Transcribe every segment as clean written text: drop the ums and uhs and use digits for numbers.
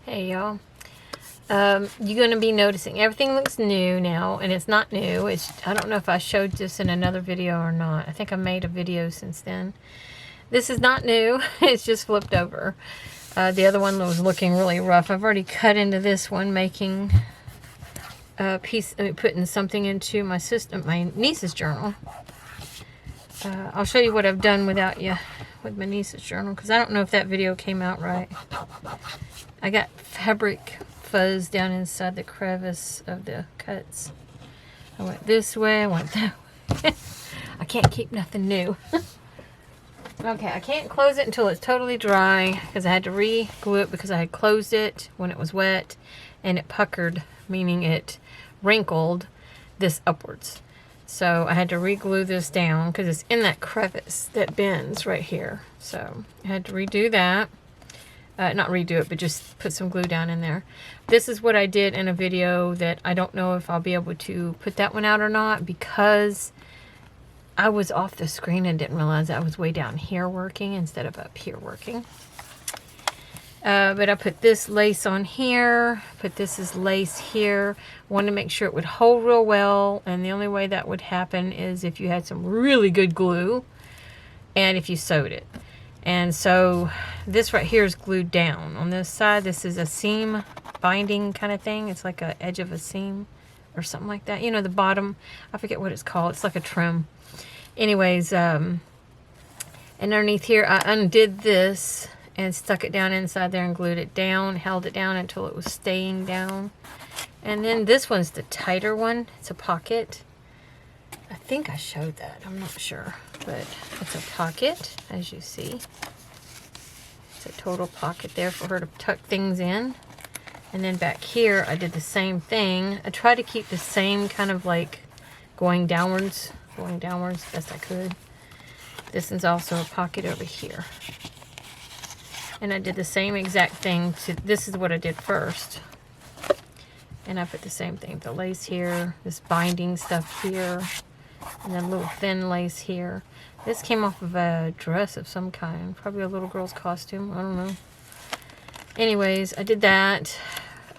Hey y'all. You're going to be noticing everything looks new now, and it's not new. I don't know if I showed this in another video or not. I think I made a video since then. This is not new. It's just flipped over. The other one was looking really rough. I've already cut into this one, making a piece, putting something into my niece's journal. I'll show you what I've done without you with my niece's journal, because I don't know if that video came out right. I got fabric fuzz down inside the crevice of the cuts. I went this way, I went that way. I can't keep nothing new. Okay, I can't close it until it's totally dry, because I had to re-glue it because I had closed it when it was wet and it puckered, meaning it wrinkled this upwards. So I had to re-glue this down because it's in that crevice that bends right here. So I had to redo that. Not redo it, but just put some glue down in there. This is what I did in a video that I don't know if I'll be able to put that one out or not, because I was off the screen and didn't realize I was way down here working instead of up here working. But I put this lace on here, put this as lace here. Wanted to make sure it would hold real well, and the only way that would happen is if you had some really good glue and if you sewed it. And so this right here is glued down. On this side, this is a seam binding kind of thing. It's like an edge of a seam or something like that. You know, the bottom, I forget what it's called. It's like a trim. Anyways, and underneath here, I undid this and stuck it down inside there and glued it down, held it down until it was staying down. And then this one's the tighter one. It's a pocket. I think I showed that. I'm not sure. But it's a pocket, as you see. It's a total pocket there for her to tuck things in. And then back here, I did the same thing. I tried to keep the same kind of like going downwards best I could. This is also a pocket over here. And I did the same exact thing. This is what I did first. And I put the same thing. The lace here, this binding stuff here, and then a little thin lace here. This came off of a dress of some kind. Probably a little girl's costume. I don't know. Anyways, I did that.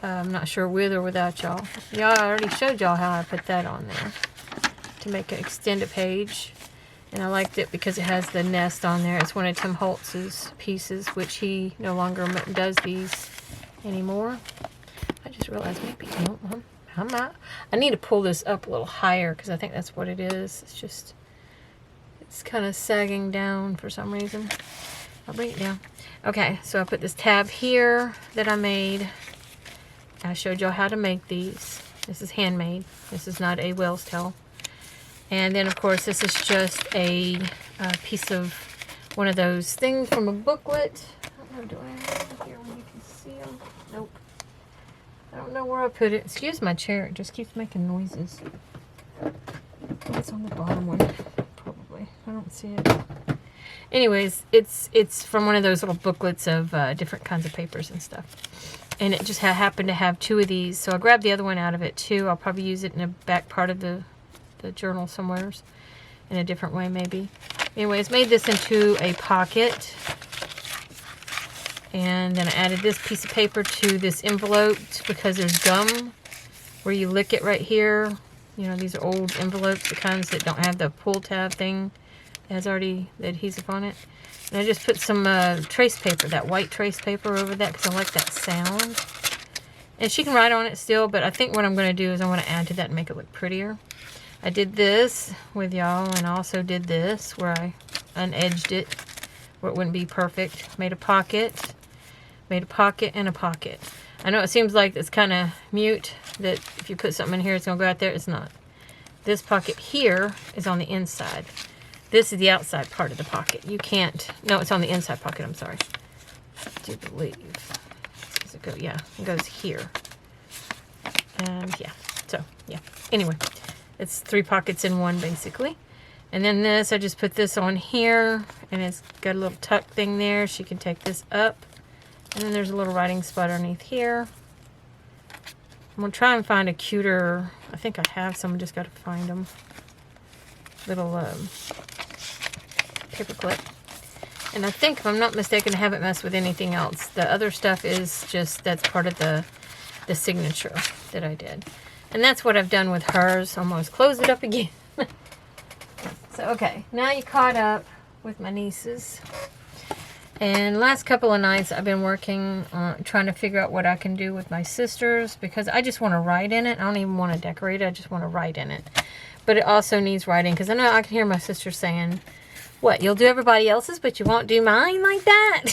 I'm not sure with or without y'all. Yeah, I already showed y'all how I put that on there to make an extended page. And I liked it because it has the nest on there. It's one of Tim Holtz's pieces, which he no longer does these anymore. I just realized maybe I need to pull this up a little higher because I think that's what it is. It's kind of sagging down for some reason. I'll bring it down. Okay, so I put this tab here that I made. I showed y'all how to make these. This is handmade. This is not a whale's tail. And then, of course, this is just a piece of one of those things from a booklet. I don't know, do I have it here where you can see them? Nope. I don't know where I put it. Excuse my chair. It just keeps making noises. It's on the bottom one, probably. I don't see it. Anyways, it's from one of those little booklets of different kinds of papers and stuff. And it just happened to have two of these. So I grabbed the other one out of it, too. I'll probably use it in the back part of the journal somewheres in a different way maybe. Anyways, made this into a pocket, and then I added this piece of paper to this envelope because there's gum where you lick it right here. You know, these are old envelopes, the kinds that don't have the pull tab thing. It has already the adhesive on it. And I just put some trace paper, that white trace paper over that because I like that sound. And she can write on it still, but I think what I'm going to do is I want to add to that and make it look prettier. I did this with y'all, and I also did this where I unedged it where it wouldn't be perfect. Made a pocket and a pocket. I know it seems like it's kind of mute that if you put something in here it's going to go out there. It's not. This pocket here is on the inside. This is the outside part of the pocket. You can't, no, it's on the inside pocket, I'm sorry. I do believe. Does it go? Yeah, it goes here. And yeah, so yeah. Anyway. It's 3 pockets in one, basically. And then this, I just put this on here, and it's got a little tuck thing there. She can take this up. And then there's a little writing spot underneath here. I'm going to try and find a cuter, I think I have some, just got to find them. Little paper clip. And I think, if I'm not mistaken, I haven't messed with anything else. The other stuff is just, that's part of the signature that I did. And that's what I've done with hers. Almost close it up again. So, okay. Now you caught up with my nieces. And last couple of nights I've been working on trying to figure out what I can do with my sisters. Because I just want to write in it. I don't even want to decorate it. I just want to write in it. But it also needs writing. Because I know I can hear my sister saying, what, you'll do everybody else's, but you won't do mine like that?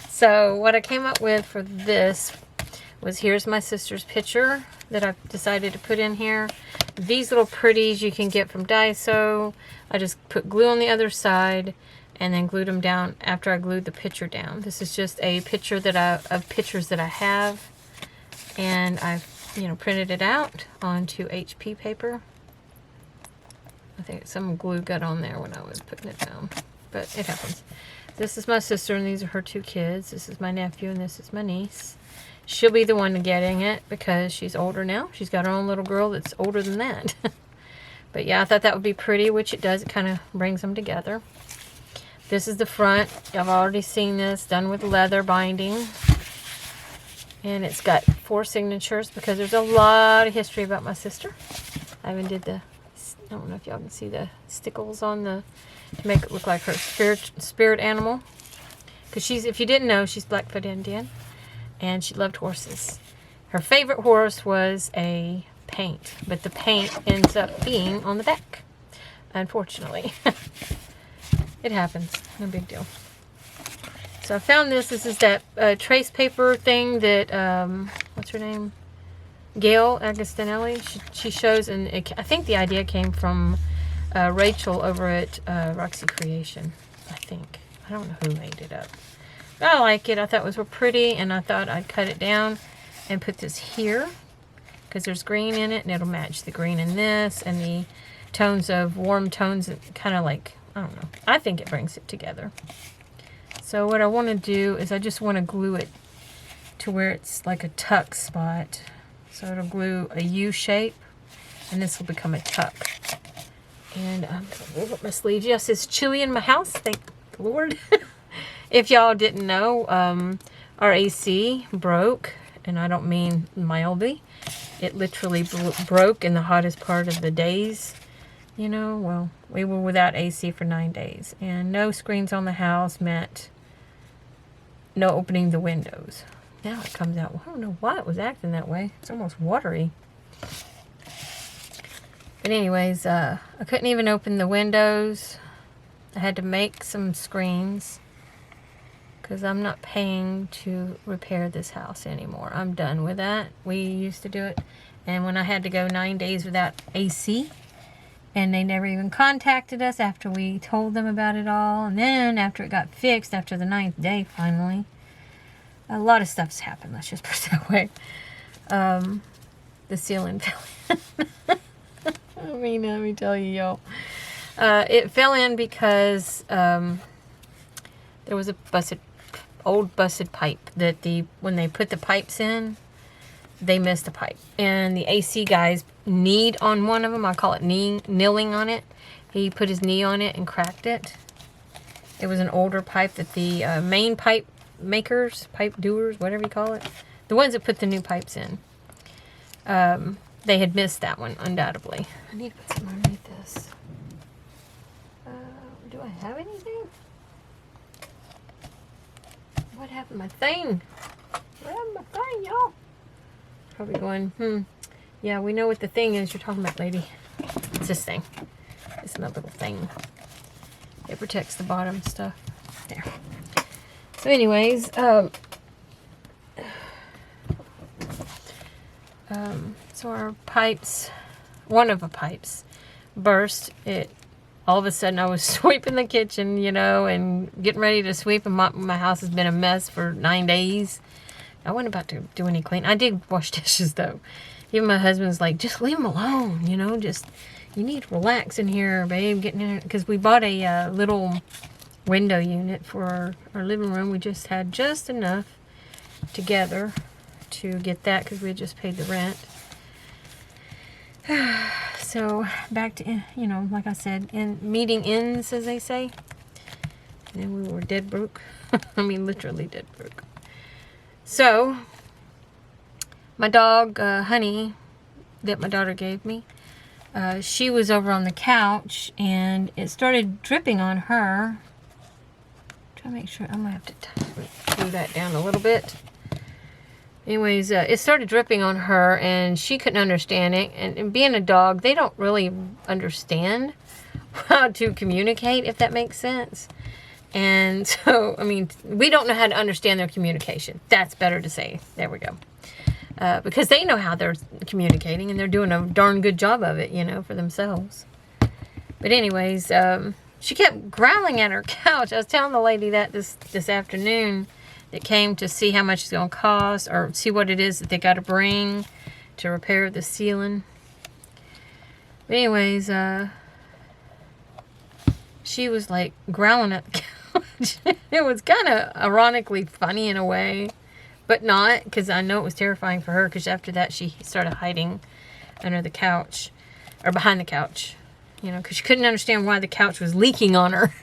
So what I came up with for this was, here's my sister's picture that I've decided to put in here. These little pretties you can get from Daiso. I just put glue on the other side and then glued them down after I glued the picture down. This is just a picture of pictures that I have, and I've printed it out onto HP paper. I think some glue got on there when I was putting it down, but it happens. This is my sister, and these are her 2 kids. This is my nephew, and this is my niece. She'll be the one getting it because she's older now. She's got her own little girl that's older than that. But yeah, I thought that would be pretty, which it does. It kind of brings them together. This is the front. I've already seen this, done with leather binding. And it's got 4 signatures because there's a lot of history about my sister. I even did I don't know if y'all can see the stickles on to make it look like her spirit animal. Because if you didn't know, she's Blackfoot Indian. And she loved horses. Her favorite horse was a paint. But the paint ends up being on the back. Unfortunately. It happens. No big deal. So I found this. This is that trace paper thing that, what's her name? Gail Agostinelli. She shows, and I think the idea came from Rachel over at Roxy Creation. I think. I don't know who made it up. But I like it. I thought it was real pretty, and I thought I'd cut it down and put this here because there's green in it, and it'll match the green in this and the tones of warm tones, kind of like, I don't know. I think it brings it together. So what I want to do is I just want to glue it to where it's like a tuck spot. So it'll glue a U shape, and this will become a tuck. And I'm going to roll up my sleeves. Yes, it's chilly in my house. Thank the Lord. If y'all didn't know, our AC broke, and I don't mean mildly. It literally broke in the hottest part of the days. Well, we were without AC for 9 days. And no screens on the house meant no opening the windows. Now it comes out. I don't know why it was acting that way. It's almost watery. But anyways, I couldn't even open the windows. I had to make some screens because I'm not paying to repair this house anymore. I'm done with that. We used to do it. And when I had to go 9 days without AC, and they never even contacted us after we told them about it all. And then after it got fixed, after the 9th day finally, a lot of stuff's happened. Let's just put it that way. The ceiling fell in. I mean, let me tell you, y'all. It fell in because there was a old busted pipe that when they put the pipes in, they missed a pipe. And the AC guys kneed on one of them. I call it kneeling on it. He put his knee on it and cracked it. It was an older pipe that the main pipe makers, pipe doers, whatever you call it, the ones that put the new pipes in, they had missed that one, undoubtedly. I need to put some underneath this. Do I have anything? What happened to my thing? What happened to my thing, y'all? Probably going, yeah, we know what the thing is you're talking about, lady. It's this thing. It's my little thing. It protects the bottom stuff. There. So anyways, so our pipes, one of the pipes burst. All of a sudden I was sweeping the kitchen, and getting ready to sweep, and my house has been a mess for 9 days. I wasn't about to do any clean. I did wash dishes though. Even my husband's like, just leave them alone, you need to relax in here, babe, getting in here. Because we bought a little window unit for our living room. We just had just enough together to get that because we had just paid the rent. So back to, like I said, meeting ends, as they say. And then we were dead broke. I mean, literally dead broke. So, my dog, Honey, that my daughter gave me, she was over on the couch, and it started dripping on her. Try to make sure, I'm going to have to glue that down a little bit. Anyways, it started dripping on her, and she couldn't understand it. And being a dog, they don't really understand how to communicate, if that makes sense. And so, I mean, we don't know how to understand their communication. That's better to say. There we go. Because they know how they're communicating, and they're doing a darn good job of it, you know, for themselves. But anyways, she kept growling at her couch. I was telling the lady that this afternoon that came to see how much it's going to cost, or see what it is that they got to bring to repair the ceiling. But anyways, she was like growling at the couch. It was kind of ironically funny in a way, but not, because I know it was terrifying for her, because after that she started hiding under the couch, or behind the couch, you know, because she couldn't understand why the couch was leaking on her.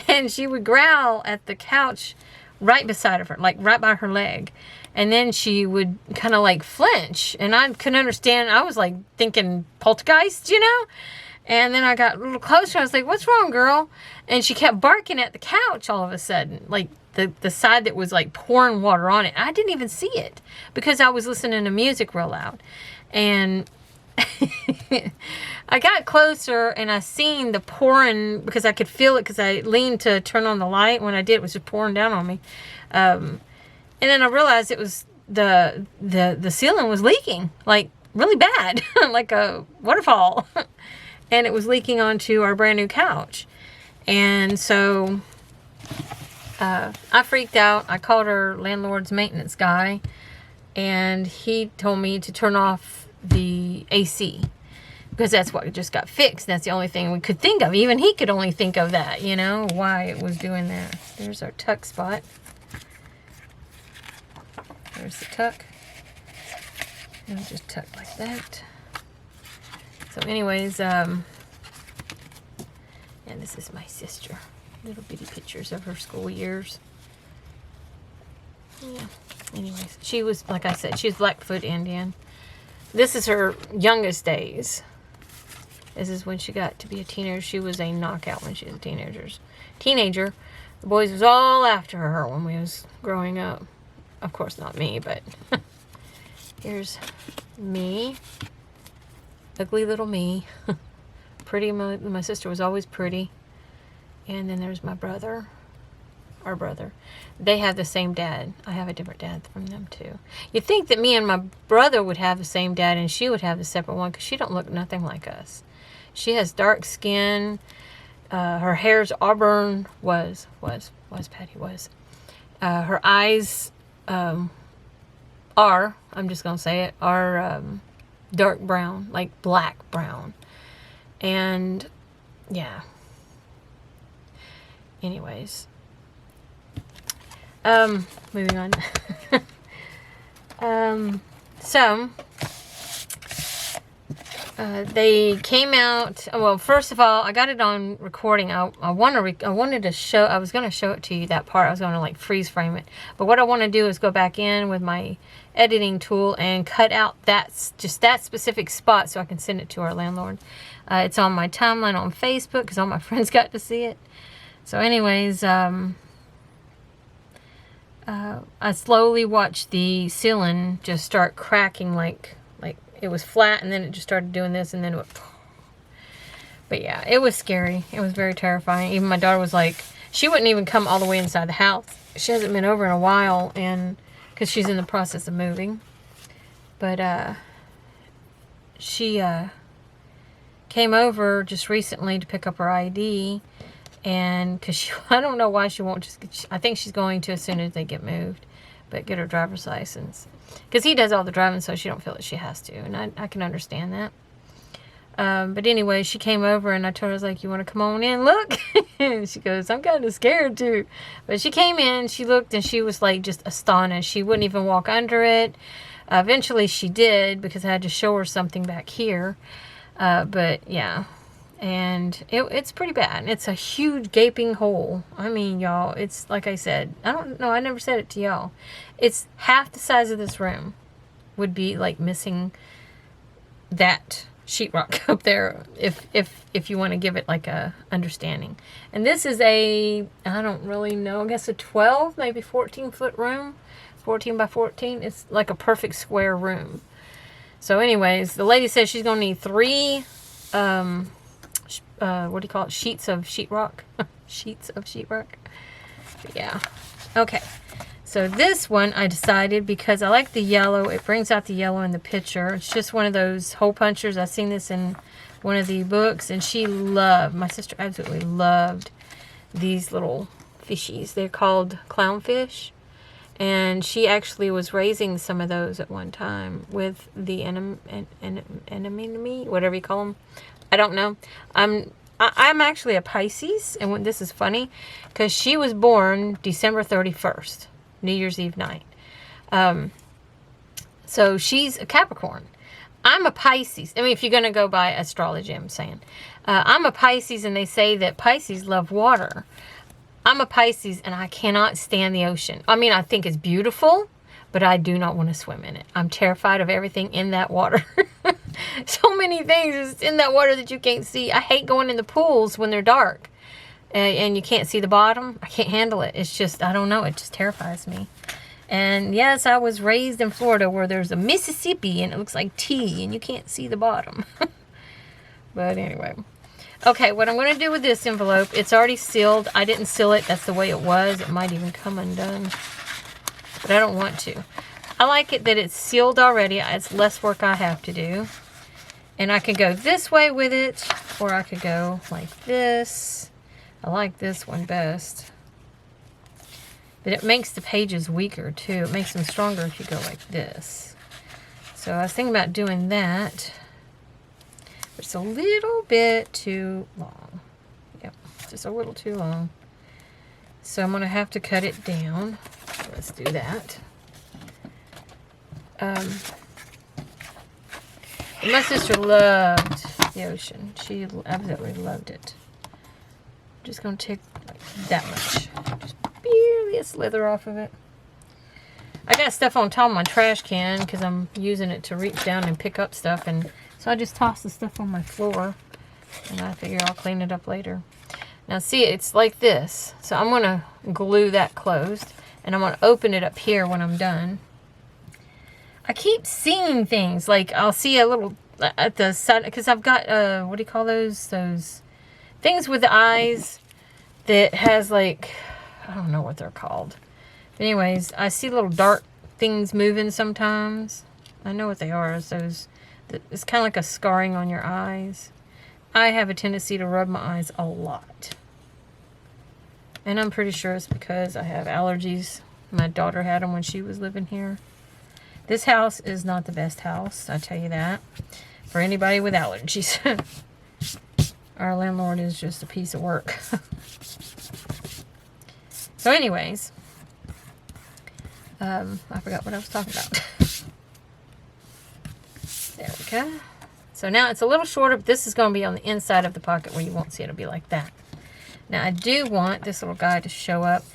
And she would growl at the couch right beside of her, like right by her leg. And then she would kind of like flinch, and I couldn't understand. I was like thinking poltergeist, you know? And then I got a little closer. I was like, what's wrong, girl? And she kept barking at the couch all of a sudden, like the side that was like pouring water on it. I didn't even see it because I was listening to music real loud. And I got closer, and I seen the pouring, because I could feel it, because I leaned to turn on the light. When I did, it was just pouring down on me. And then I realized it was the ceiling was leaking, like really bad, like a waterfall. And it was leaking onto our brand new couch. And so I freaked out. I called our landlord's maintenance guy, and he told me to turn off the AC, because that's what just got fixed. That's the only thing we could think of. Even he could only think of that, you know, why it was doing that. There's our tuck spot. There's the tuck. And we just tuck like that. So anyways, and this is my sister. Little bitty pictures of her school years. Yeah. Anyways, she was, like I said, she was Blackfoot Indian. This is her youngest days. This is when she got to be a teenager. She was a knockout when she was a teenager. The boys was all after her when we was growing up. Of course, not me, but here's me. Ugly little me. Pretty, my sister was always pretty. And then there's my brother. Our brother. They have the same dad. I have a different dad from them too. You'd think that me and my brother would have the same dad, and she would have the separate one, because she don't look nothing like us. She has dark skin. Her hair's auburn. Patty was. Her eyes are, I'm just going to say it, are dark brown, like black brown. And yeah. Anyways. Moving on. So they came out. Well, first of all, I got it on recording. I wanted to show. I was going to show it to you, that part. I was going to like freeze frame it. But what I want to do is go back in with my editing tool and cut out just that specific spot, so I can send it to our landlord. It's on my timeline on Facebook, because all my friends got to see it. So anyways, I slowly watched the ceiling just start cracking, like it was flat, and then it just started doing this, and then it went. But yeah, it was scary. It was very terrifying. Even my daughter was like, she wouldn't even come all the way inside the house. She hasn't been over in a while, and because she's in the process of moving. But she came over just recently to pick up her ID. And because I don't know why she won't just, I think she's going to as soon as they get moved, but get her driver's license. Because he does all the driving, so she don't feel that she has to. And I can understand that. But anyway, she came over, and I told her, I was like, you want to come on in, look? And she goes, I'm kind of scared too. But she came in, she looked, and she was like just astonished. She wouldn't even walk under it. Eventually she did, because I had to show her something back here. But yeah. And it's pretty bad. It's a huge gaping hole. I mean, y'all, it's like I said, I don't know, I never said it to y'all. It's half the size of this room would be like missing that sheetrock up there if you want to give it like a understanding. And this is a, I don't really know, I guess a 12, maybe 14 foot room, 14 by 14. It's like a perfect square room. So anyways, the lady says she's gonna need 3 what do you call it, sheets of sheetrock. Sheets of sheetrock. Yeah. Okay, so this one I decided, because I like the yellow, it brings out the yellow in the picture. It's just one of those hole punchers. I've seen this in one of the books, and my sister absolutely loved these little fishies. They're called clownfish, and she actually was raising some of those at one time with the enemy, whatever you call them. I don't know. I'm actually a Pisces, and when this is funny, because she was born December 31st, New Year's Eve night. So she's a Capricorn. I'm a Pisces. I mean, if you're going to go by astrology, I'm saying. I'm a Pisces, and they say that Pisces love water. I'm a Pisces, and I cannot stand the ocean. I mean, I think it's beautiful, but I do not want to swim in it. I'm terrified of everything in that water. So many things is in that water that you can't see. I hate going in the pools when they're dark and you can't see the bottom. I can't handle it. It's just, I don't know. It just terrifies me. And yes, I was raised in Florida where there's a Mississippi and it looks like tea and you can't see the bottom. But anyway. Okay, what I'm going to do with this envelope, it's already sealed. I didn't seal it. That's the way it was. It might even come undone. But I don't want to. I like it that it's sealed already. It's less work I have to do. And I could go this way with it, or I could go like this. I like this one best. But it makes the pages weaker too. It makes them stronger if you go like this. So I was thinking about doing that. But it's a little bit too long. Yep, just a little too long. So I'm going to have to cut it down. So let's do that. My sister loved the ocean. She absolutely loved it. I'm just going to take like that much. Just barely a slither off of it. I got stuff on top of my trash can because I'm using it to reach down and pick up stuff. And so I just toss the stuff on my floor. And I figure I'll clean it up later. Now see, it's like this. So I'm going to glue that closed. And I'm going to open it up here when I'm done. I keep seeing things, like I'll see a little at the side, because I've got, what do you call those? Those things with the eyes that has like, I don't know what they're called. But anyways, I see little dark things moving sometimes. I know what they are. It's those, it's kind of like a scarring on your eyes. I have a tendency to rub my eyes a lot. And I'm pretty sure it's because I have allergies. My daughter had them when she was living here. This house is not the best house, I tell you that, for anybody with allergies. Our landlord is just a piece of work. So anyways, I forgot what I was talking about. There we go. So now it's a little shorter, but this is going to be on the inside of the pocket where you won't see it. It'll be like that. Now I do want this little guy to show up.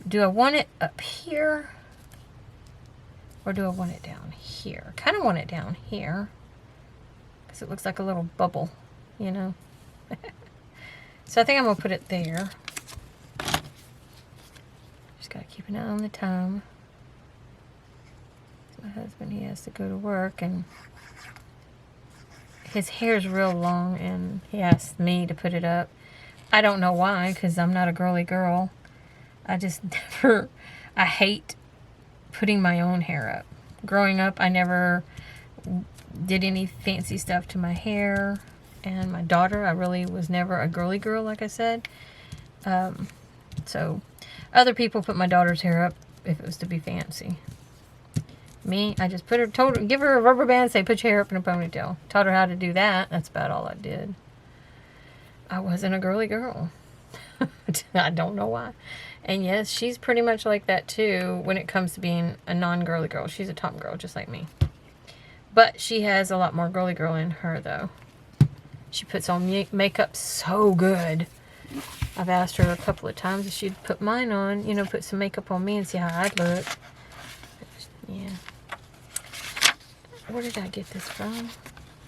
Do I want it up here? Or do I want it down here? I kind of want it down here. Because it looks like a little bubble, you know. So I think I'm going to put it there. Just got to keep an eye on the time. My husband, he has to go to work. And his hair's real long. And he asked me to put it up. I don't know why. Because I'm not a girly girl. I just never... I hate putting my own hair up. Growing up, I never did any fancy stuff to my hair. And my daughter, I really was never a girly girl, like I said. So other people put my daughter's hair up if it was to be fancy. Me, I just give her a rubber band, say, put your hair up in a ponytail. Taught her how to do that. That's about all I did. I wasn't a girly girl. I don't know why. And yes, she's pretty much like that too when it comes to being a non-girly girl. She's a tom girl, just like me. But she has a lot more girly girl in her, though. She puts on makeup so good. I've asked her a couple of times if she'd put mine on, you know, put some makeup on me and see how I'd look. Yeah. Where did I get this from?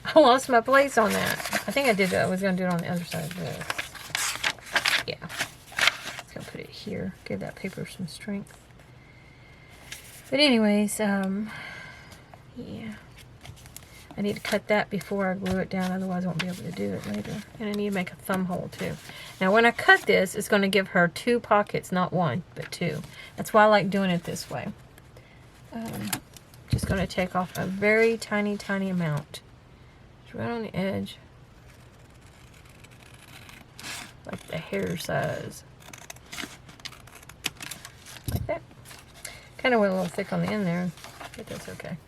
I lost my place on that. I think I did that. I was going to do it on the other side of this. Yeah. Just going to put it here. Give that paper some strength. But anyways, yeah. I need to cut that before I glue it down, otherwise I won't be able to do it later. And I need to make a thumb hole too. Now when I cut this, it's going to give her 2 pockets, not 1, but 2. That's why I like doing it this way. Just going to take off a very tiny, tiny amount. It's right on the edge. Like the hair size. Like that. Kind of went a little thick on the end there, but that's okay.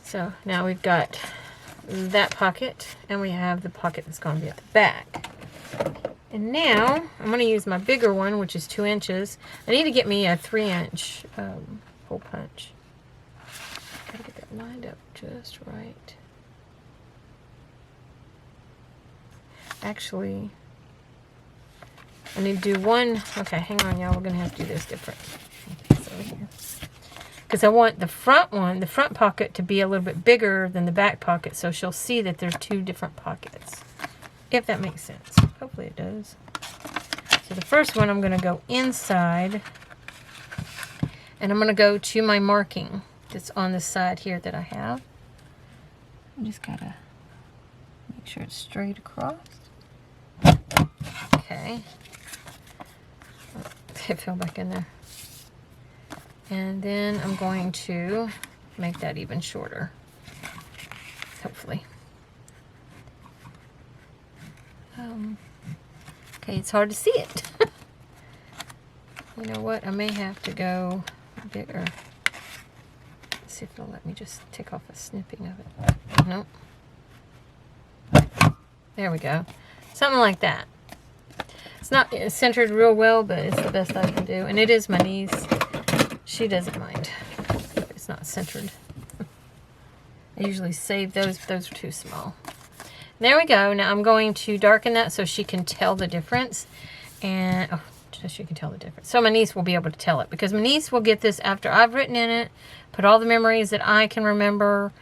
So now we've got that pocket, and we have the pocket that's going to be at the back. And now I'm going to use my bigger one, which is 2 inches. I need to get me a 3-inch hole punch. Gotta get that lined up just right. Actually, I need to do one. Okay, hang on, y'all. We're going to have to do this different. Because I want the front one, the front pocket, to be a little bit bigger than the back pocket, so she'll see that there's 2 different pockets. If that makes sense. Hopefully it does. So the first one, I'm going to go inside, and I'm going to go to my marking that's on the side here that I have. I just got to make sure it's straight across. Okay. It fell back in there. And then I'm going to make that even shorter, hopefully. Okay, it's hard to see it. You know what? I may have to go bigger. Let's see if it'll let me just take off a snipping of it. Nope. There we go. Something like that. It's not centered real well, but it's the best I can do. And it is my niece. She doesn't mind. It's not centered. I usually save those, but those are too small. There we go. Now I'm going to darken that so she can tell the difference. And, oh, so she can tell the difference. So my niece will be able to tell it, because my niece will get this after I've written in it, put all the memories that I can remember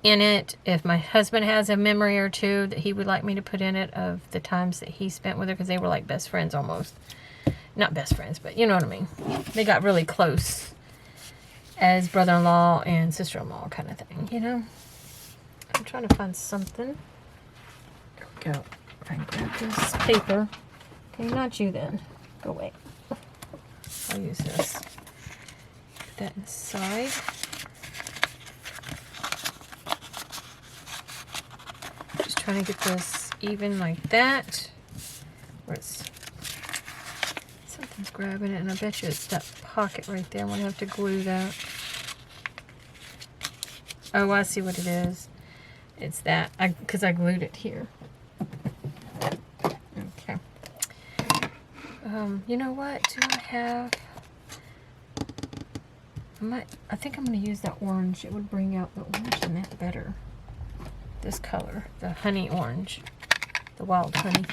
in it. If my husband has a memory or 2 that he would like me to put in it of the times that he spent with her, because they were like best friends almost. Not best friends, but you know what I mean. They got really close as brother-in-law and sister-in-law kind of thing, you know. I'm trying to find something. There we go. If I can grab this paper. Okay, not you then. Go away. I'll use this. Put that inside. Just trying to get this even like that. Where it's something's grabbing it, and I bet you it's that pocket right there. I'm gonna have to glue that. Oh, I see what it is. It's that, because I glued it here. Okay. You know what? Do I have? I think I'm gonna use that orange. It would bring out the orange in that better. This color, the honey orange, the wild honey.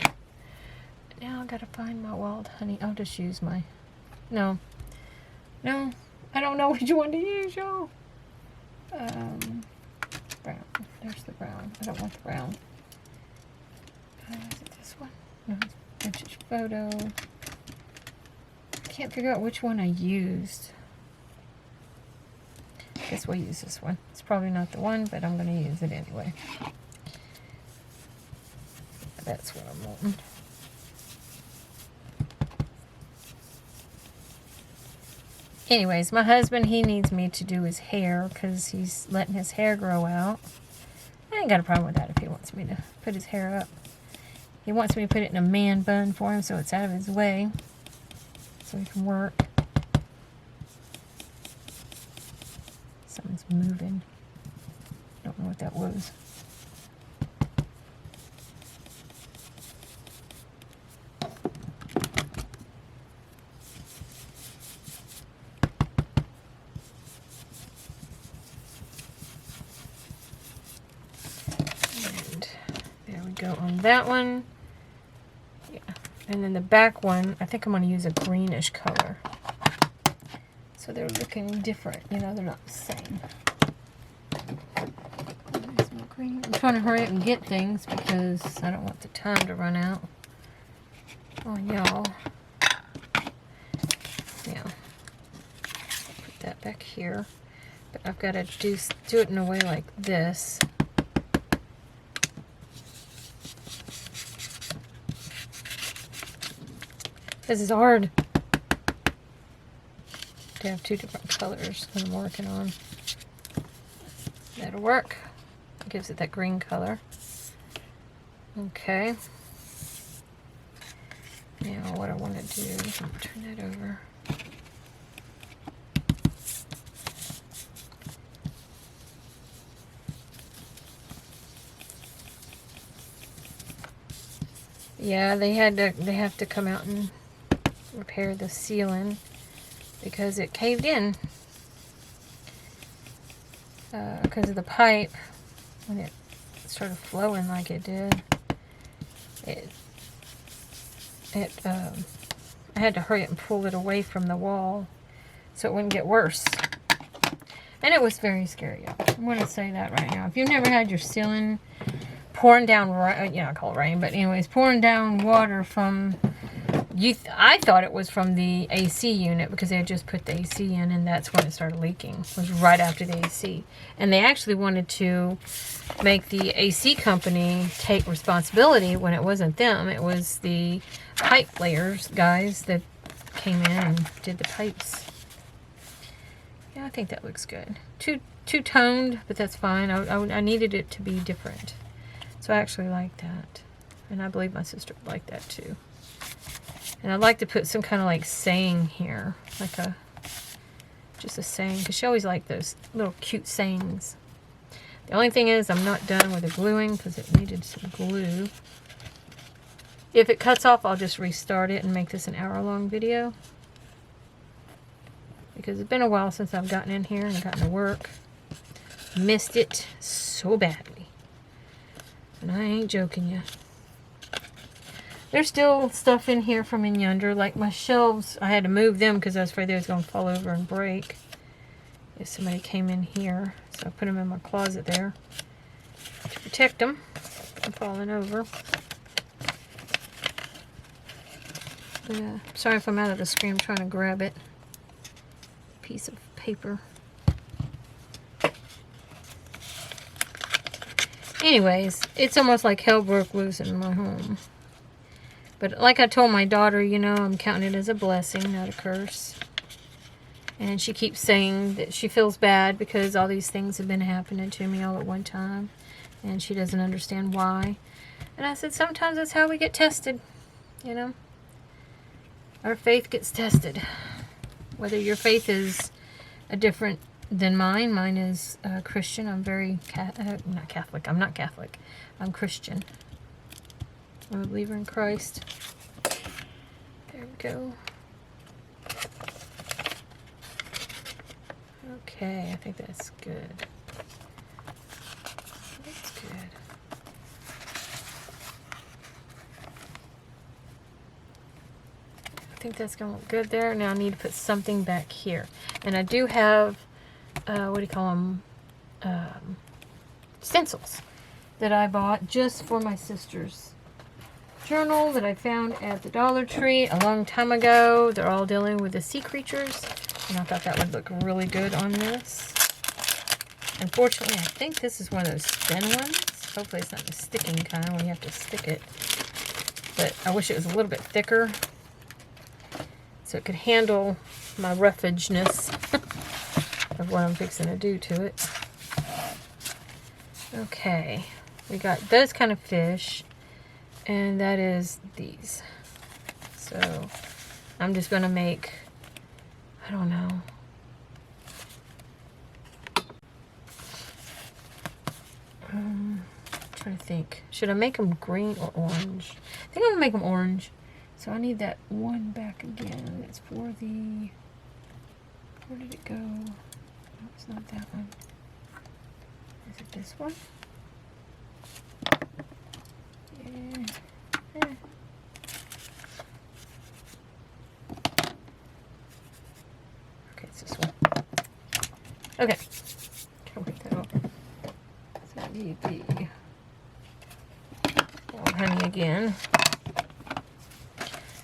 Now I gotta find my wild honey. I'll just use my. No, I don't know which one to use, y'all. Brown. There's the brown. I don't want the brown. Is it this one? No, it's vintage photo. I can't figure out which one I used. I guess we'll use this one. It's probably not the one, but I'm going to use it anyway. That's what I'm wanting. Anyways, my husband, he needs me to do his hair because he's letting his hair grow out. I ain't got a problem with that if he wants me to put his hair up. He wants me to put it in a man bun for him so it's out of his way, so he can work. Something's moving. Don't know what that was. would go on that one. Yeah. And then the back one, I think I'm going to use a greenish color. So they're looking different. You know, they're not the same. There's more green. I'm trying to hurry up and get things because I don't want the time to run out on y'all. Yeah. Put that back here. But I've got to do it in a way like this. This is hard to have two different colors that I'm working on. That'll work. It gives it that green color. Okay. Now what I want to do is I'm going to turn that over. Yeah, they have to come out and repair the ceiling because it caved in because of the pipe when it started flowing like it did. I had to hurry up and pull it away from the wall so it wouldn't get worse. And it was very scary. I'm going to say that right now. If you've never had your ceiling pouring down, I call it rain, but anyways, pouring down water from, I thought it was from the AC unit because they had just put the AC in and that's when it started leaking. It was right after the AC. And they actually wanted to make the AC company take responsibility when it wasn't them. It was the pipe layers guys that came in and did the pipes. Yeah, I think that looks good. Too toned, but that's fine. I needed it to be different. So I actually like that. And I believe my sister would like that too. And I'd like to put some kind of like saying here. Like just a saying. Because she always liked those little cute sayings. The only thing is I'm not done with the gluing because it needed some glue. If it cuts off, I'll just restart it and make this an hour-long video. Because it's been a while since I've gotten in here and gotten to work. Missed it so badly. And I ain't joking you. There's still stuff in here from in yonder. Like my shelves, I had to move them because I was afraid they was going to fall over and break. If somebody came in here. So I put them in my closet there. To protect them from falling over. But, sorry if I'm out of the screen. I'm trying to grab it. Piece of paper. Anyways, it's almost like hell broke loose in my home. But like I told my daughter, you know, I'm counting it as a blessing, not a curse. And she keeps saying that she feels bad because all these things have been happening to me all at one time. And she doesn't understand why. And I said, sometimes that's how we get tested, you know. Our faith gets tested. Whether your faith is a different than mine. Mine is Christian. I'm very not Catholic. I'm not Catholic. I'm Christian. I'm a believer in Christ. There we go. Okay, I think that's good. That's good. I think that's going to look good there. Now I need to put something back here. And I do have what do you call them, stencils that I bought just for my sister's journal that I found at the Dollar Tree a long time ago. They're all dealing with the sea creatures, and I thought that would look really good on this. Unfortunately, I think this is one of those thin ones. Hopefully it's not the sticking kind where you have to stick it, but I wish it was a little bit thicker so it could handle my roughageness of what I'm fixing to do to it. Okay, we got those kind of fish, and that is these. So I'm just gonna make, I don't know, trying to think, should I make them green or orange? I think I'm gonna make them orange. So I need that one back again. It's for the, where did it go? No, it's not that one. Is it this one? Okay, it's this one. Okay. Here we go. So I need the honey again.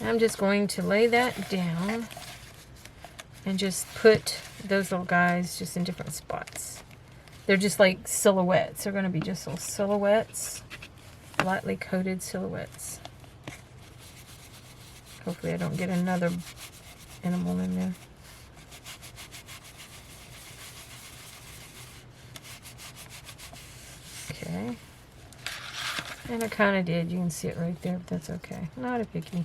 I'm just going to lay that down and just put those little guys just in different spots. They're just like silhouettes. They're going to be just little silhouettes, lightly coated silhouettes. Hopefully I don't get another animal in there. Okay. And I kind of did. You can see it right there, but that's okay. Not a biggie.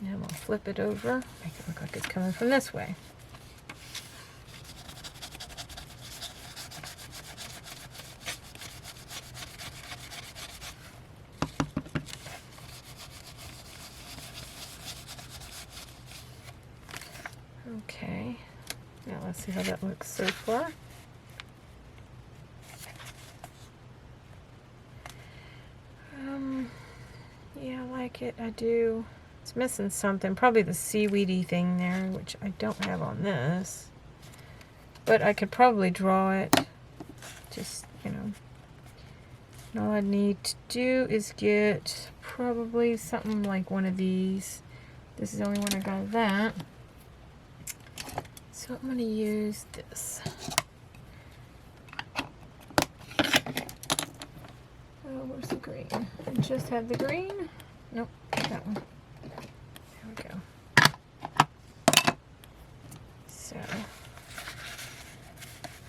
Now I'm going to flip it over, make it look like it's coming from this way. Okay. Now let's see how that looks so far. Yeah, I like it. I do. It's missing something. Probably the seaweedy thing there, which I don't have on this. But I could probably draw it. Just, you know. And all I need to do is get probably something like one of these. This is the only one I got of that. So I'm going to use this. Oh, where's the green? I just had the green. Nope, that one. There we go. So, I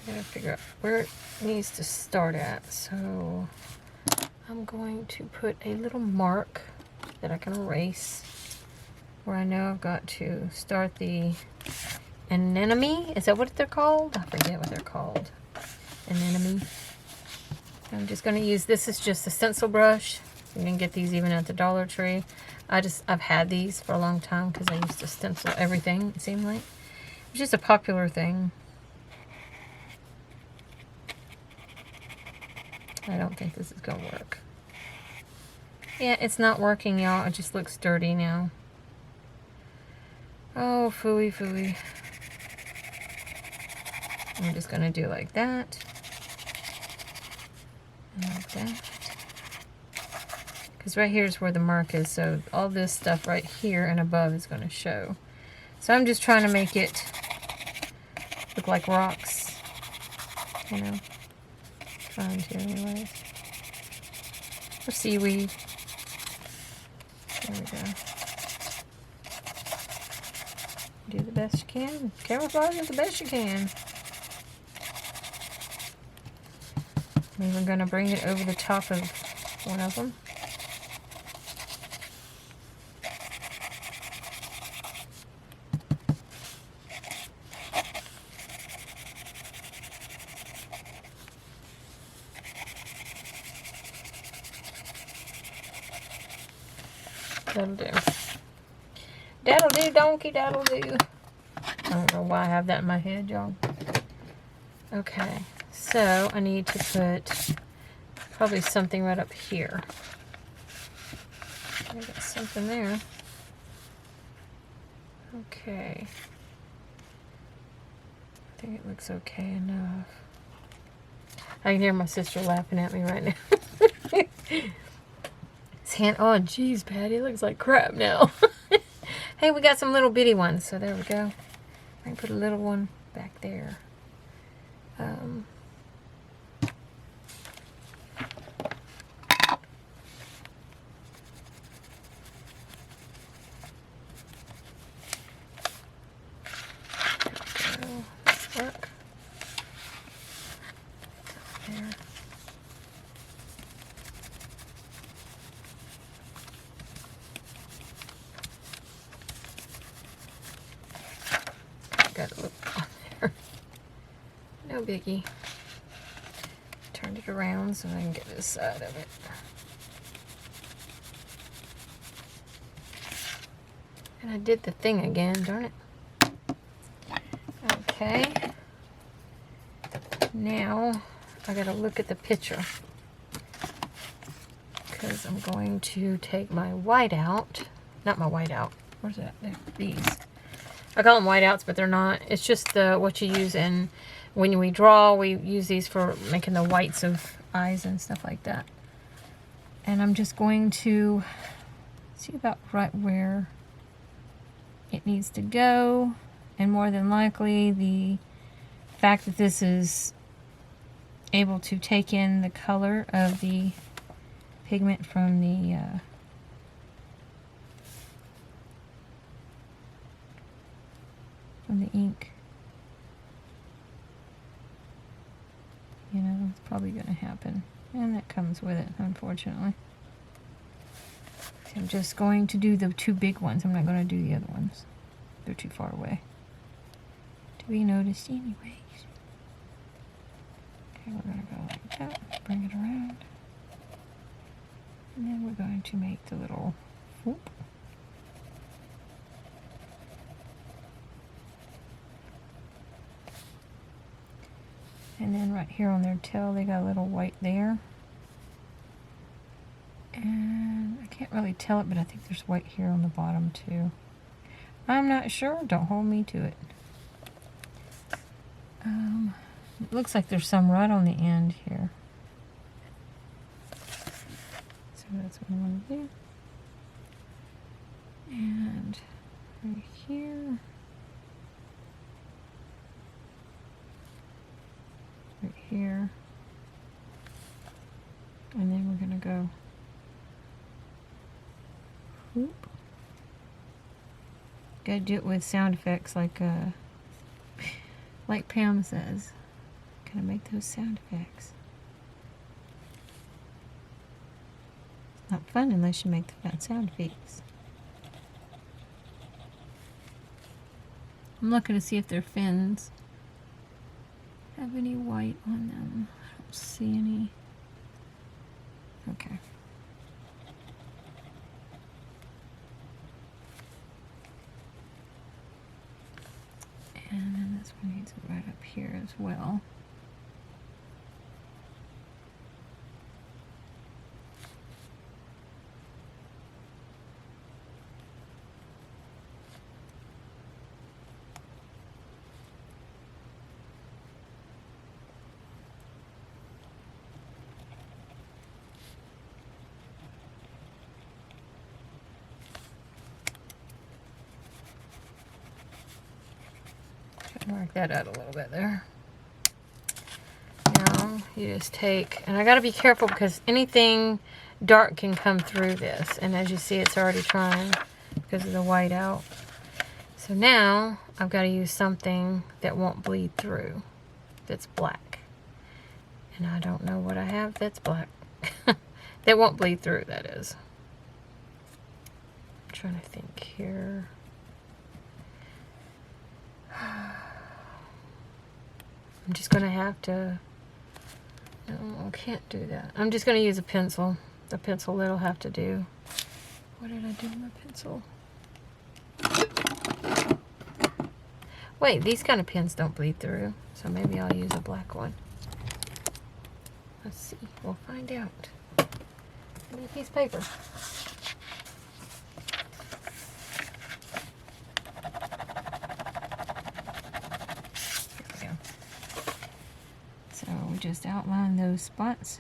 gotta figure out where it needs to start at. So, I'm going to put a little mark that I can erase where I know I've got to start the anemone. Is that what they're called? I forget what they're called. Anemone. I'm just going to use, this is just a stencil brush. You can get these even at the Dollar Tree. I've had these for a long time because I used to stencil everything, it seemed like. It's just a popular thing. I don't think this is going to work. Yeah, it's not working, y'all. It just looks dirty now. Oh, phooey, phooey. I'm just going to do like that. And like that. Because right here is where the mark is, so all this stuff right here and above is going to show. So I'm just trying to make it look like rocks, you know. Trying to anyways. Or seaweed. There we go. Do the best you can. Camouflage it the best you can. I'm even going to bring it over the top of one of them. That'll do. That'll do, donkey, that'll do. I don't know why I have that in my head, y'all. Okay, so I need to put probably something right up here. I got something there. Okay. I think it looks okay enough. I can hear my sister laughing at me right now. His hand, oh geez, Patty, it looks like crap now. Hey, we got some little bitty ones, so there we go. I can put a little one back there. Work. There. Got a look on there. No biggie. Turned it around so I can get this side of it. And I did the thing again, darn it. Okay. Now I gotta look at the picture because is I'm going to take my whiteout, not my whiteout, where's that? There, these. I call them whiteouts, but they're not. It's just what you use in, when we draw, we use these for making the whites of eyes and stuff like that. And I'm just going to see about right where it needs to go. And more than likely, the fact that this is able to take in the color of the pigment from the ink, you know, it's probably going to happen. And that comes with it, unfortunately. So I'm just going to do the two big ones. I'm not going to do the other ones. They're too far away to be noticed anyways. Okay, we're going to go like that, bring it around. And then we're going to make the little whoop. And then right here on their tail, they got a little white there. And I can't really tell it, but I think there's white here on the bottom too. I'm not sure. Don't hold me to it. It looks like there's some right on the end here. So that's what I want to do. And right here. Right here. And then we're going to go whoop. Gotta do it with sound effects like Pam says. Gotta make those sound effects. It's not fun unless you make the sound effects. I'm looking to see if their fins have any white on them. I don't see any. Okay. And then this one needs it right up here as well. Mark that out a little bit there. Now you just take, and I got to be careful because anything dark can come through this, and as you see it's already trying because of the white out. So now I've got to use something that won't bleed through, that's black, and I don't know what I have that's black. That won't bleed through, that is. I'm trying to think here. I'm just going to have to, no, I can't do that. I'm just going to use a pencil. The pencil that'll have to do. What did I do with my pencil? Wait, these kind of pens don't bleed through, so maybe I'll use a black one. Let's see, we'll find out. Give me a piece of paper. Just outline those spots.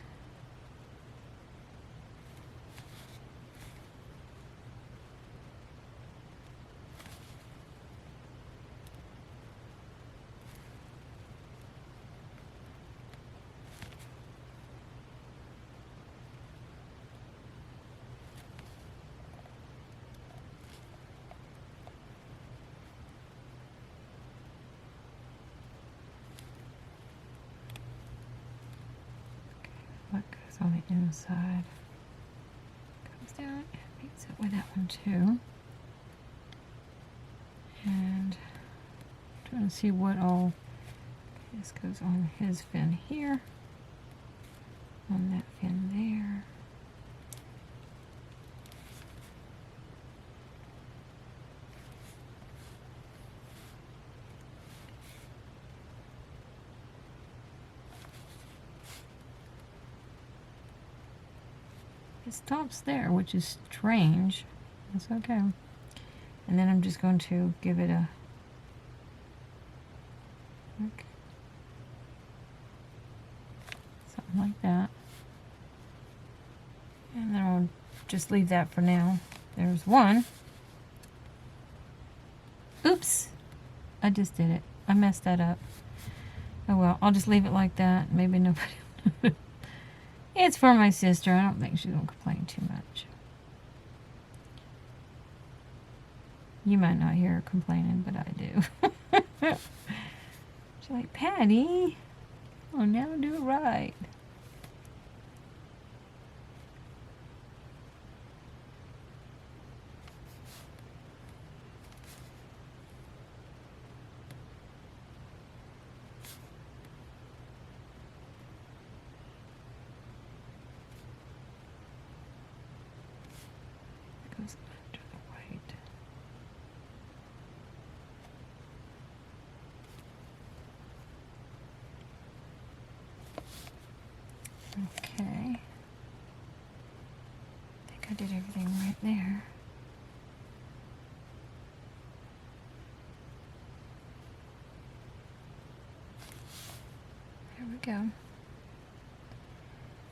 What goes on the inside comes down and meets up with that one too. And I'm trying to see what all, this goes on his fin here, on that fin there. It stops there, which is strange. That's okay. And then I'm just going to give it a look. Something like that. And then I'll just leave that for now. There's one. Oops! I just did it. I messed that up. Oh well, I'll just leave it like that. Maybe nobody... It's for my sister. I don't think she's going to complain too much. You might not hear her complaining, but I do. She's like, Patty, oh, now do it right. Goes under the white. Okay. I think I did everything right there. There we go.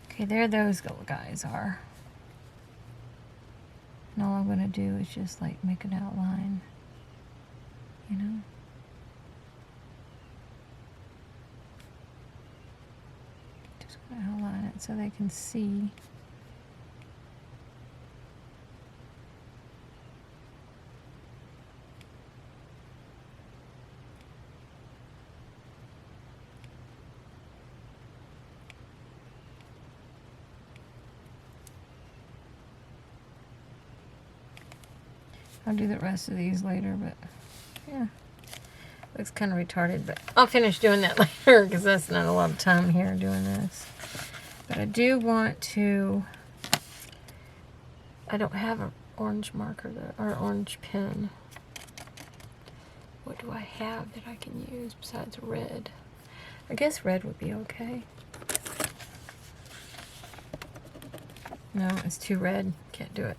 Okay, there those little guys are. And all I'm going to do is just like make an outline, you know. Just going to outline it so they can see. I'll do the rest of these later, but yeah, looks kind of retarded, but I'll finish doing that later because that's not a lot of time here doing this. But I do want to, I don't have an orange marker there, or orange pen. What do I have that I can use besides red? I guess red would be okay. No, it's too red, can't do it.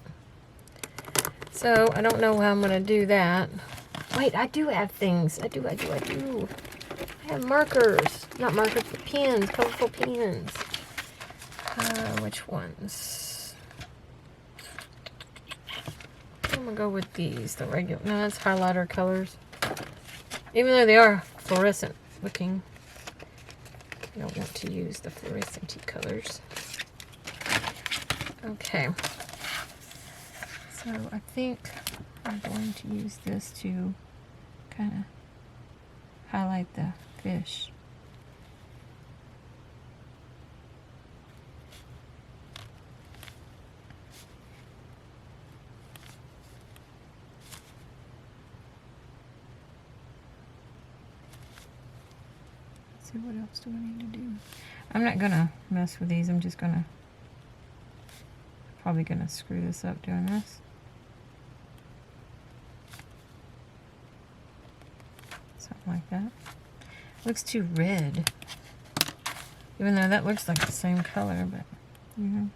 So, I don't know how I'm going to do that. Wait, I do have things. I do. I have markers. Not markers, but pens. Colorful pens. Which ones? I'm going to go with these. The regular. No, that's highlighter colors. Even though they are fluorescent looking. I don't want to use the fluorescent colors. Okay. So I think I'm going to use this to kind of highlight the fish. Let's see, what else do I need to do? I'm not going to mess with these. I'm just going to, probably going to screw this up doing this. Something like that. Looks too red. Even though that looks like the same color, but you know.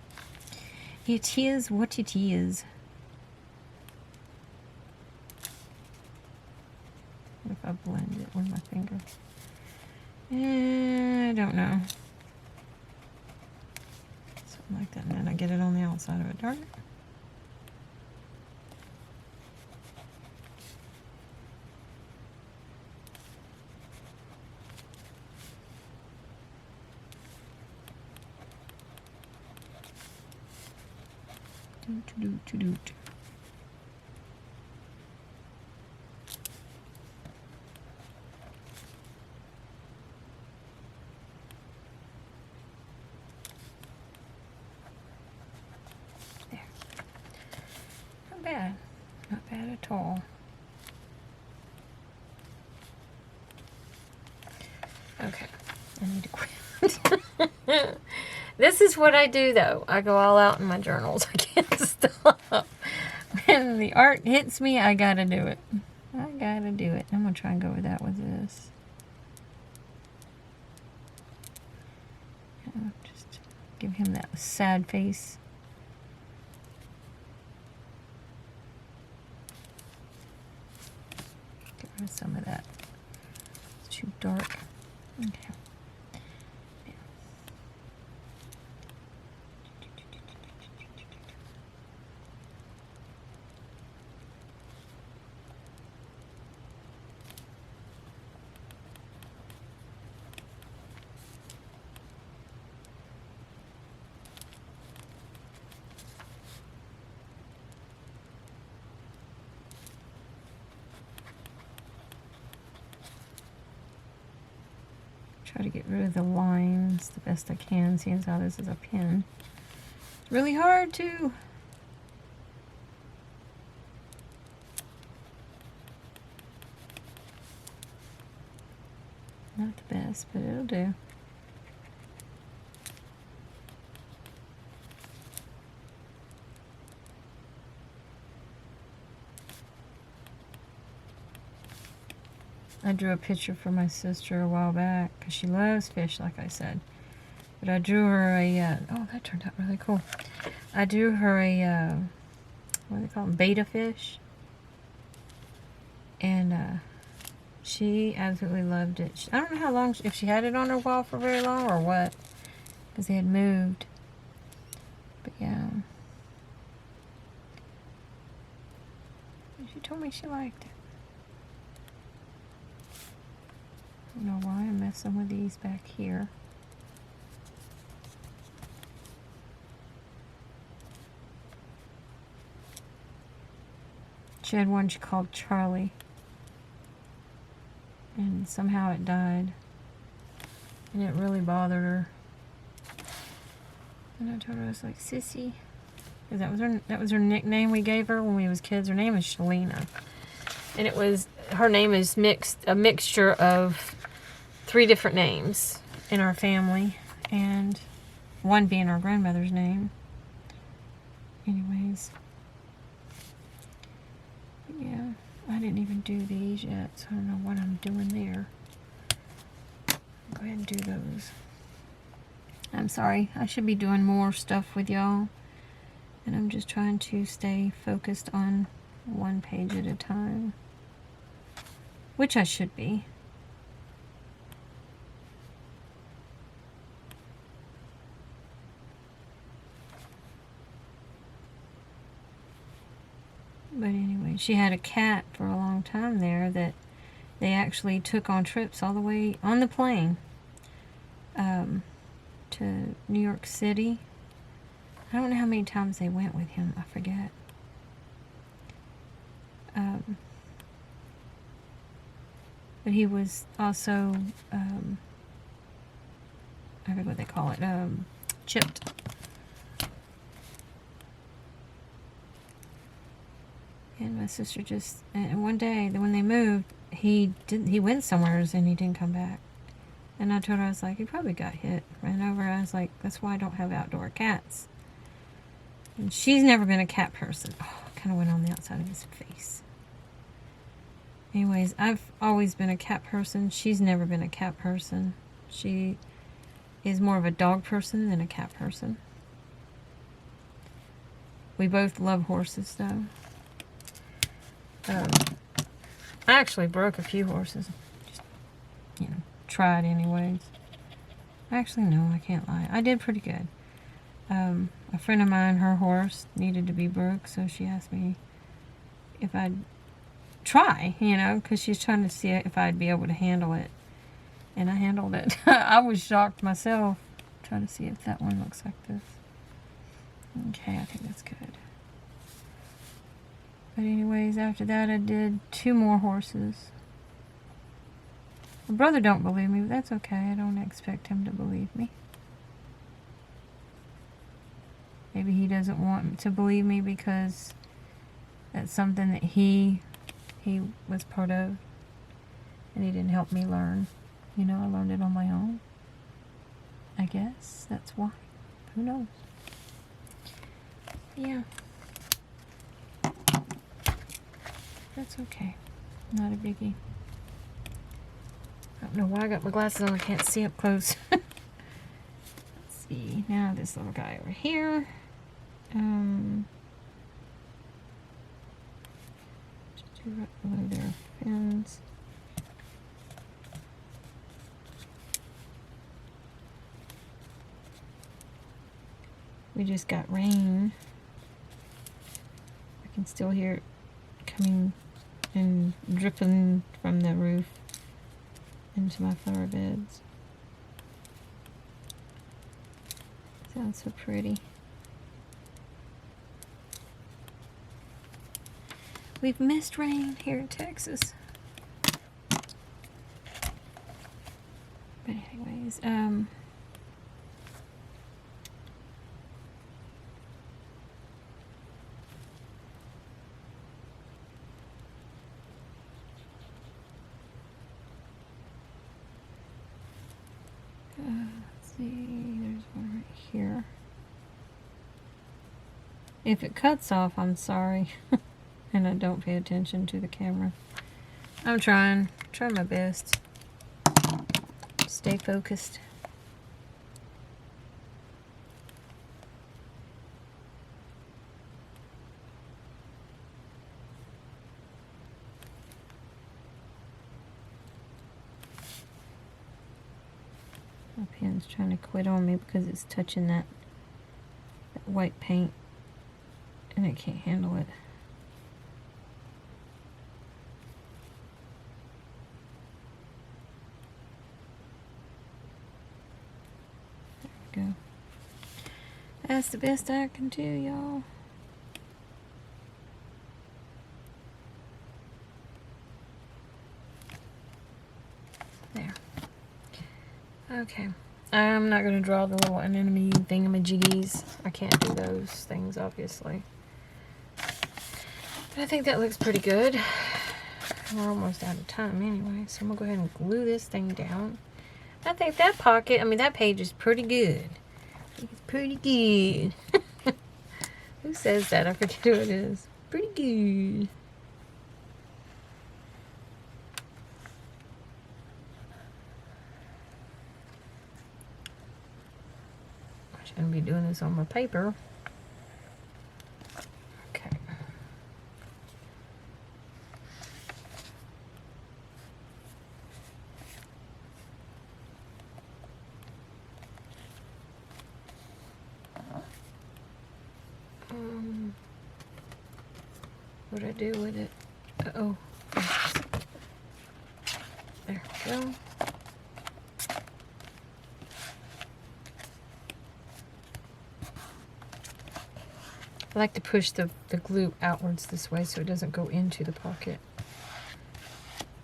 It is what it is. What if I blend it with my finger? I don't know. Something like that, and then I get it on the outside of it. Darn it. Doot. There. Not bad. Not bad at all. Okay. I need to quit. This is what I do, though. I go all out in my journals. I can't stop. When the art hits me, I gotta do it. I gotta do it. I'm gonna try and go with that with this. Just give him that sad face. too dark. Okay. Try to get rid of the lines the best I can, seeing as how this is a pen. It's really hard to. Not the best, but it'll do. I drew a picture for my sister a while back because she loves fish, like I said. But I drew her a, oh, that turned out really cool. I drew her a, what do they call them, betta fish. And she absolutely loved it. I don't know how long, if she had it on her wall for very long or what, because they had moved. But yeah. She told me she liked it. I don't know why I'm messing with these back here. She had one she called Charlie. And somehow it died. And it really bothered her. And I told her, I was like, Sissy. Because that was her nickname we gave her when we was kids. Her name is Shalina. And it was, her name is a mixture of 3 different names in our family, and one being our grandmother's name. Anyways, but yeah, I didn't even do these yet, so I don't know what I'm doing there. I'll go ahead and do those. I'm sorry, I should be doing more stuff with y'all, and I'm just trying to stay focused on one page at a time, which I should be. But anyway, she had a cat for a long time there that they actually took on trips all the way on the plane to New York City. I don't know how many times they went with him. I forget. But he was also, I forget what they call it, chipped. And my sister just, and one day when they moved, he went somewhere and he didn't come back. And I told her, I was like, he probably got hit, ran over. I was like, that's why I don't have outdoor cats. And she's never been a cat person. Oh, kind of went on the outside of his face. Anyways, I've always been a cat person. She's never been a cat person. She is more of a dog person than a cat person. We both love horses, though. I actually broke a few horses. Just, tried anyways. Actually, no, I can't lie. I did pretty good. A friend of mine, her horse needed to be broke, so she asked me if I'd try, because she's trying to see if I'd be able to handle it. And I handled it. I was shocked myself. Trying to see if that one looks like this. Okay, I think that's good. But anyways, after that I did 2 more horses. My brother don't believe me, but that's okay. I don't expect him to believe me. Maybe he doesn't want to believe me because that's something that he was part of, and he didn't help me learn. I learned it on my own. I guess that's why. Who knows? Yeah. That's okay. Not a biggie. I don't know why I got my glasses on. I can't see up close. Let's see. Now this little guy over here. Just do right below their fins. we just got rain. I can still hear it coming and dripping from the roof into my flower beds. Sounds so pretty. We've missed rain here in Texas. But anyways, let's see, there's one right here. If it cuts off, I'm sorry. And I don't pay attention to the camera. I'm trying my best. Stay focused. My pen's trying to quit on me because it's touching that white paint and it can't handle it. There we go. That's the best I can do, y'all. There. Okay. I'm not going to draw the little anemone thingamajiggies. I can't do those things, obviously. But I think that looks pretty good. We're almost out of time anyway, so I'm going to go ahead and glue this thing down. I think that pocket, I mean, that page is pretty good. It's pretty good. Who says that? I forget who it is. Pretty good. I shouldn't be doing this on my paper. Okay. What do I do with it? Uh-oh. There we go. I like to push the glue outwards this way so it doesn't go into the pocket.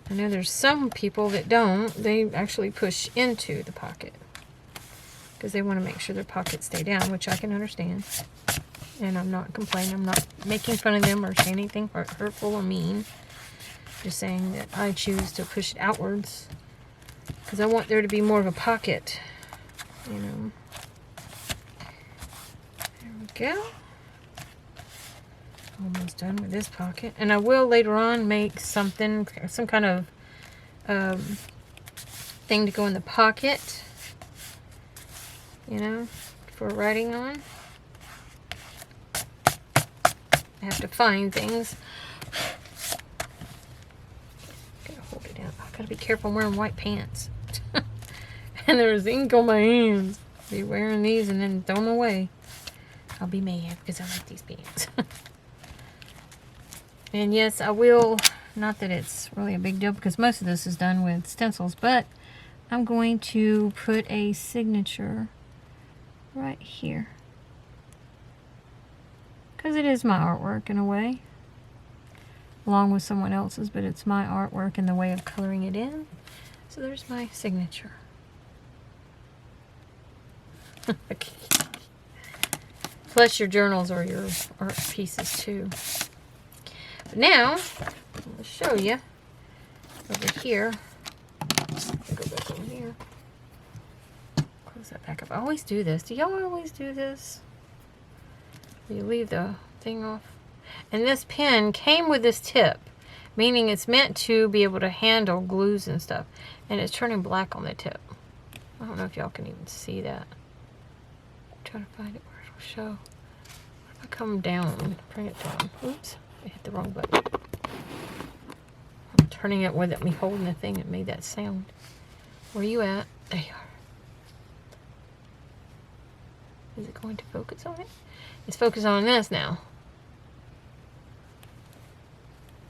I know there's some people that don't. They actually push into the pocket because they want to make sure their pockets stay down, which I can understand. And I'm not complaining. I'm not making fun of them or saying anything hurtful or mean. Just saying that I choose to push it outwards because I want there to be more of a pocket, you know. There we go. Almost done with this pocket. And I will later on make something, some kind of thing to go in the pocket, you know, for writing on. I have to find things. Gotta hold it down. I gotta be careful. I'm wearing white pants. And there's ink on my hands. Be wearing these and then throw them away. I'll be mad because I like these pants. And yes, I will, not that it's really a big deal because most of this is done with stencils, but I'm going to put a signature right here. Because it is my artwork in a way, along with someone else's, but it's my artwork in the way of coloring it in. So there's my signature. Okay. Plus your journals or your art pieces too. But now, I'm going to show you over here. Go back over here. Close that back up. I always do this. Do y'all always do this? You leave the thing off. And this pen came with this tip, meaning it's meant to be able to handle glues and stuff. And it's turning black on the tip. I don't know if y'all can even see that. I'm trying to find it where it'll show. If I come down, bring it down. Oops, I hit the wrong button. I'm turning it with me holding the thing. It made that sound. Where are you at? There you are. Is it going? going to focus on it? It's focused on this now.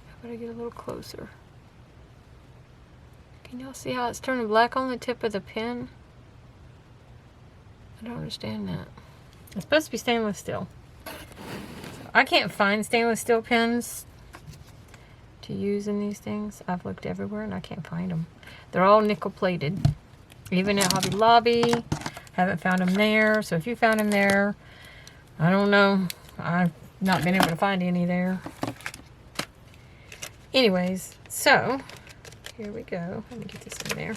How about I get a little closer? Can y'all see how it's turning black on the tip of the pen? I don't understand that. It's supposed to be stainless steel. So I can't find stainless steel pens to use in these things. I've looked everywhere and I can't find them. They're all nickel plated. Even at Hobby Lobby, haven't found them there. So if you found them there, I don't know. I've not been able to find any there. Anyways, so here we go. Let me get this in there.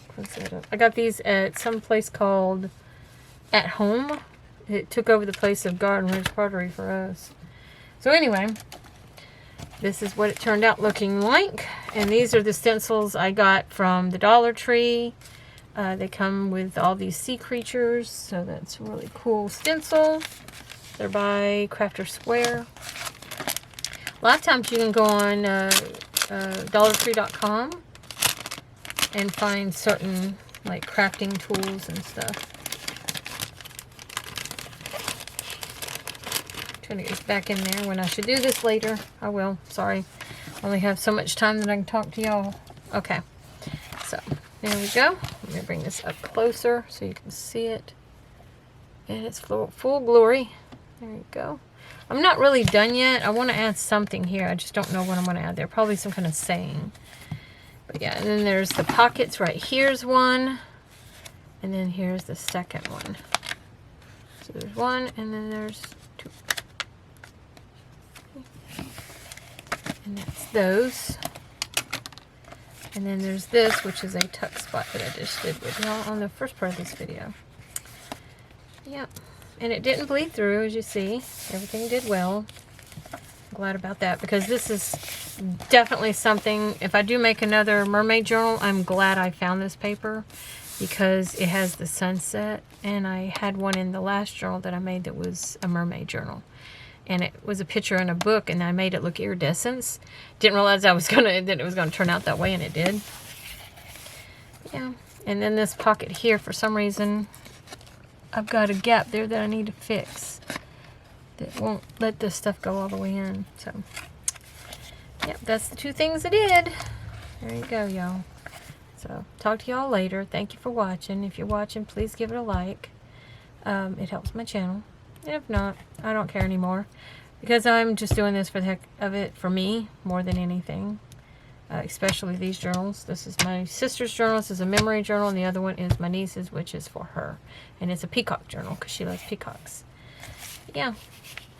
Close that up. I got these at some place called At Home. It took over the place of Garden Ridge Pottery for us. So anyway, this is what it turned out looking like. And these are the stencils I got from the Dollar Tree. They come with all these sea creatures, so that's a really cool stencil. They're by Crafter Square. A lot of times you can go on dollartree.com and find certain like crafting tools and stuff. Trying to get this back in there. When I should do this later, I will. Sorry. I only have so much time that I can talk to y'all. Okay. So, there we go. Let me bring this up closer so you can see it. And it's full glory. There you go. I'm not really done yet. I want to add something here. I just don't know what I'm going to add there. Probably some kind of saying. But yeah, and then there's the pockets right here's one. And then here's the second one. So there's one and then there's two. And that's those. And then there's this, which is a tuck spot that I just did with y'all on the first part of this video. Yep. And it didn't bleed through, as you see. Everything did well. I'm glad about that, because this is definitely something, if I do make another mermaid journal, I'm glad I found this paper, because it has the sunset, and I had one in the last journal that I made that was a mermaid journal. And it was a picture in a book, and I made it look iridescent. Didn't realize that it was gonna turn out that way, and it did. Yeah. And then this pocket here, for some reason, I've got a gap there that I need to fix. That won't let this stuff go all the way in. So, yep, that's the two things I did. There you go, y'all. So, talk to y'all later. Thank you for watching. If you're watching, please give it a like. It helps my channel. And if not, I don't care anymore. Because I'm just doing this for the heck of it, for me, more than anything. Especially these journals. This is my sister's journal. This is a memory journal. And the other one is my niece's, which is for her. And it's a peacock journal because she loves peacocks. Yeah.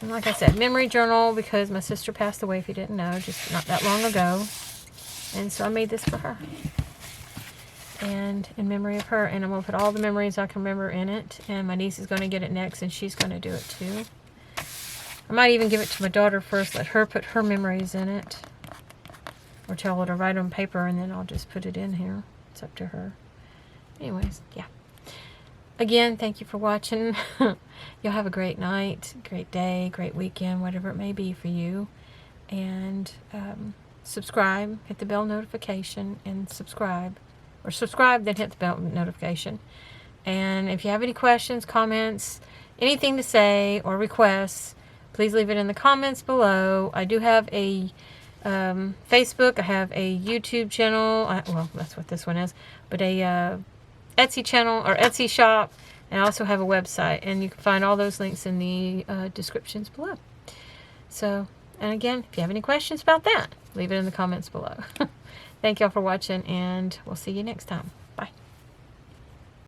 And like I said, memory journal because my sister passed away, if you didn't know, just not that long ago. And so I made this for her. And in memory of her. And I'm going to put all the memories I can remember in it. And my niece is going to get it next, and she's going to do it too. I might even give it to my daughter first. Let her put her memories in it. Or tell her to write on paper, and then I'll just put it in here. It's up to her. Anyways, yeah. Again, thank you for watching. Y'all have a great night, great day, great weekend, whatever it may be for you. And subscribe, hit the bell notification, and subscribe. Or subscribe, then hit the bell notification. And if you have any questions, comments, anything to say, or requests, please leave it in the comments below. I do have a Facebook. I have a YouTube channel. Well, that's what this one is. But a Etsy channel or Etsy shop. And I also have a website. And you can find all those links in the descriptions below. So, and again, if you have any questions about that, leave it in the comments below. Thank y'all for watching, and we'll see you next time.